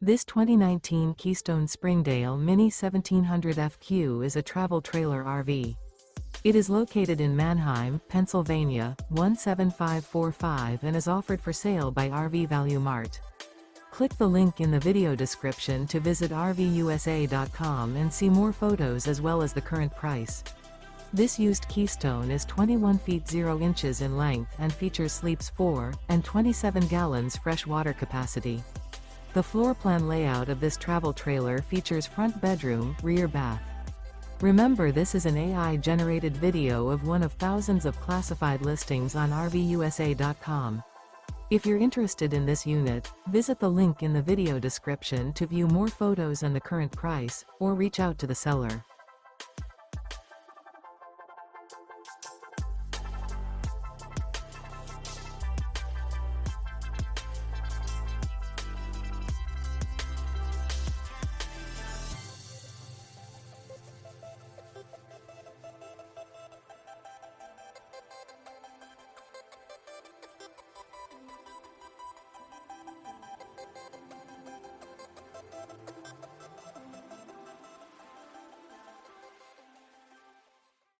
This 2019 Keystone Springdale Mini 1700 FQ is a travel trailer RV. It is located in Manheim, Pennsylvania, 17545 and is offered for sale by RV Value Mart. Click the link in the video description to visit RVUSA.com and see more photos as well as the current price. This used Keystone is 21 feet 0 inches in length and features sleeps 4 and 27 gallons fresh water capacity. The floor plan layout of this travel trailer features front bedroom, rear bath. Remember, this is an AI-generated video of one of thousands of classified listings on RVUSA.com. If you're interested in this unit, visit the link in the video description to view more photos and the current price, or reach out to the seller.